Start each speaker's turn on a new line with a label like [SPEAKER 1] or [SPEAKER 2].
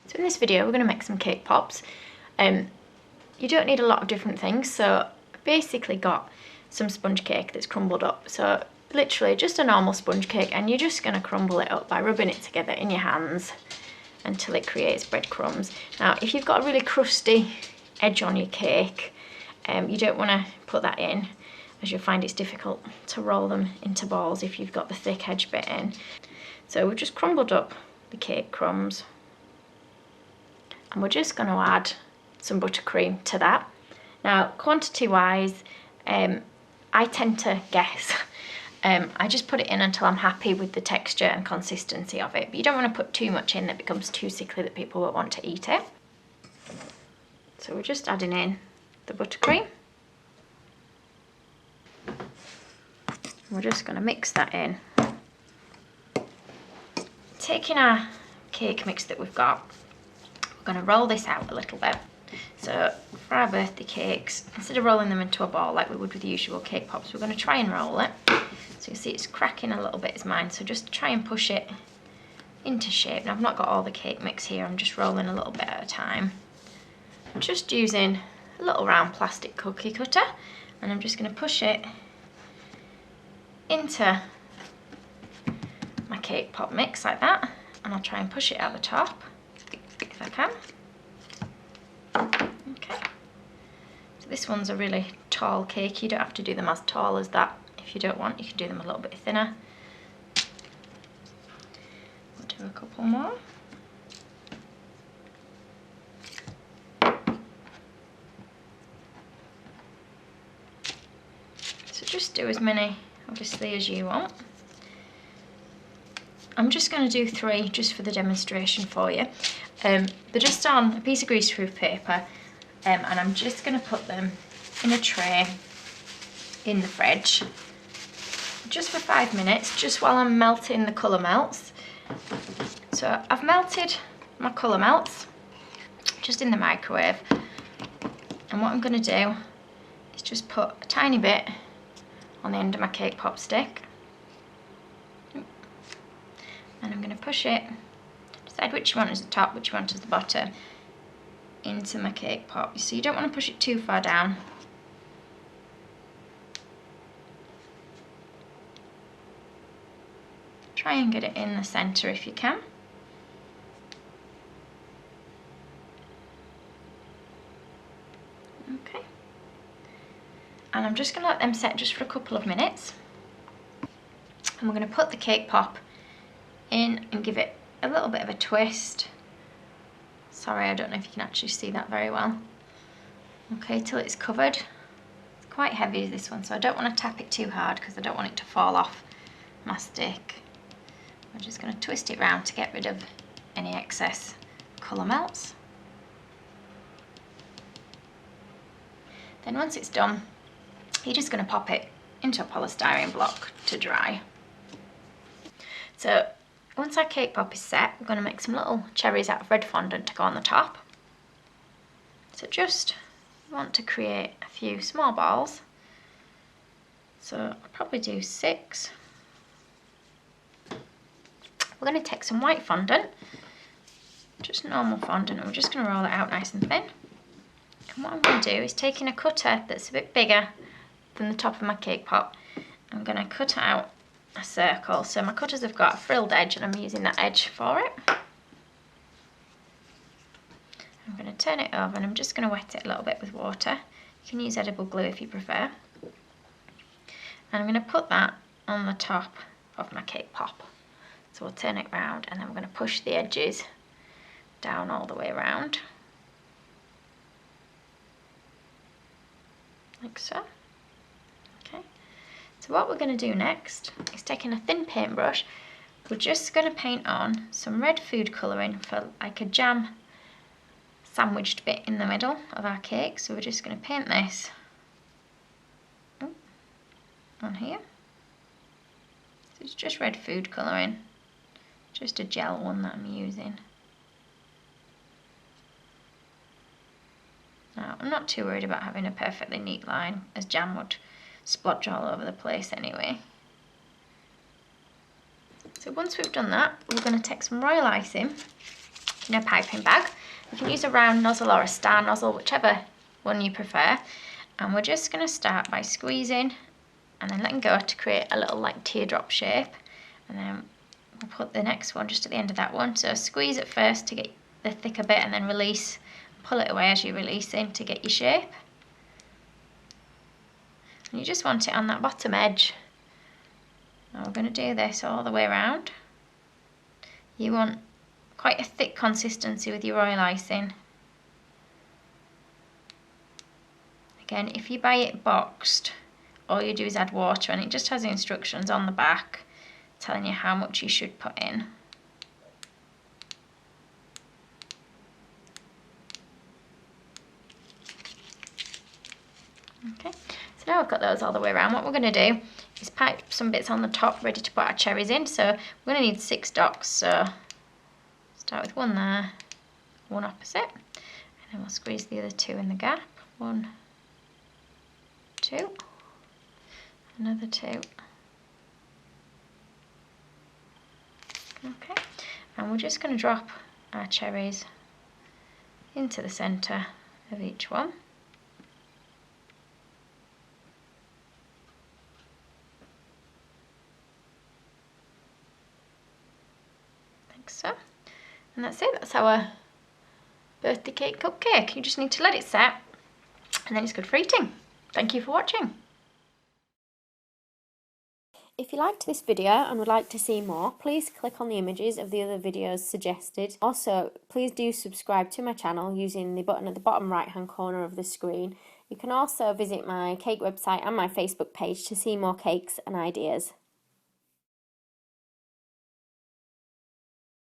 [SPEAKER 1] So in this video we're going to make some cake pops. You don't need a lot of different things, so I've basically got some sponge cake that's crumbled up. So literally just a normal sponge cake, and you're just going to crumble it up by rubbing it together in your hands until it creates breadcrumbs. Now if you've got a really crusty edge on your cake, you don't want to put that in, as you'll find it's difficult to roll them into balls if you've got the thick edge bit in. So we've just crumbled up the cake crumbs, and we're just going to add some buttercream to that. Now quantity wise, I tend to guess. I just put it in until I'm happy with the texture and consistency of it, but you don't want to put too much in that becomes too sickly that people won't want to eat it. So we're just adding in the buttercream. We're just going to mix that in. Taking our cake mix that we've got, we're going to roll this out a little bit. So for our birthday cakes, instead of rolling them into a ball like we would with the usual cake pops, we're going to try and roll it. So you see it's cracking a little bit is mine, so just try and push it into shape. Now I've not got all the cake mix here, I'm just rolling a little bit at a time. I'm just using a little round plastic cookie cutter, and I'm just going to push it into my cake pop mix like that, and I'll try and push it out the top if I can. Okay, so this one's a really tall cake. You don't have to do them as tall as that if you don't want. You can do them a little bit thinner. We'll do a couple more. So just do as many obviously as you want. I'm just going to do 3 just for the demonstration for you. They're just on a piece of greaseproof paper, and I'm just going to put them in a tray in the fridge just for 5 minutes, just while I'm melting the colour melts. So I've melted my colour melts just in the microwave, and what I'm going to do is just put a tiny bit on the end of my cake pop stick, and I'm going to push it, decide which one is the top, which one is the bottom, into my cake pop. So you don't want to push it too far down. Try and get it in the centre if you can. Okay. And I'm just going to let them set just for a couple of minutes. And we're going to put the cake pop in and give it a little bit of a twist. Sorry, I don't know if you can actually see that very well. Okay, till it's covered. It's quite heavy, this one, so I don't want to tap it too hard because I don't want it to fall off my stick. I'm just going to twist it round to get rid of any excess colour melts. Then once it's done, you're just going to pop it into a polystyrene block to dry. So once our cake pop is set, we're going to make some little cherries out of red fondant to go on the top. So just want to create a few small balls. So I'll probably do 6. We're going to take some white fondant, just normal fondant, and we're just going to roll it out nice and thin. And what I'm going to do is taking a cutter that's a bit bigger than the top of my cake pop, I'm going to cut out a circle. So my cutters have got a frilled edge, and I'm using that edge for it. I'm going to turn it over, and I'm just going to wet it a little bit with water. You can use edible glue if you prefer. And I'm going to put that on the top of my cake pop. So we'll turn it round, and then we're going to push the edges down all the way around, like so. Okay. So what we're going to do next is taking a thin paintbrush, we're just going to paint on some red food colouring for like a jam sandwiched bit in the middle of our cake. So we're just going to paint this on here. So it's just red food colouring, just a gel one that I'm using. Now I'm not too worried about having a perfectly neat line, as jam would splodge all over the place anyway. So once we've done that, we're going to take some royal icing in a piping bag. You can use a round nozzle or a star nozzle, whichever one you prefer. And we're just going to start by squeezing and then letting go to create a little like teardrop shape. And then we'll put the next one just at the end of that one. So squeeze it first to get the thicker bit and then release. Pull it away as you're releasing to get your shape. And you just want it on that bottom edge. Now we're going to do this all the way around. You want quite a thick consistency with your royal icing. Again, if you buy it boxed, all you do is add water, and it just has the instructions on the back telling you how much you should put in. Okay, so now we've got those all the way around. What we're going to do is pipe some bits on the top ready to put our cherries in. So we're going to need 6 dots, so start with one there, one opposite, and then we'll squeeze the other 2 in the gap. 1, 2, another 2. Okay, and we're just going to drop our cherries into the centre of each one. Like so. And that's it, that's our birthday cake cupcake. You just need to let it set and then it's good for eating. Thank you for watching.
[SPEAKER 2] If you liked this video and would like to see more, please click on the images of the other videos suggested. Also, please do subscribe to my channel using the button at the bottom right hand corner of the screen. You can also visit my cake website and my Facebook page to see more cakes and ideas.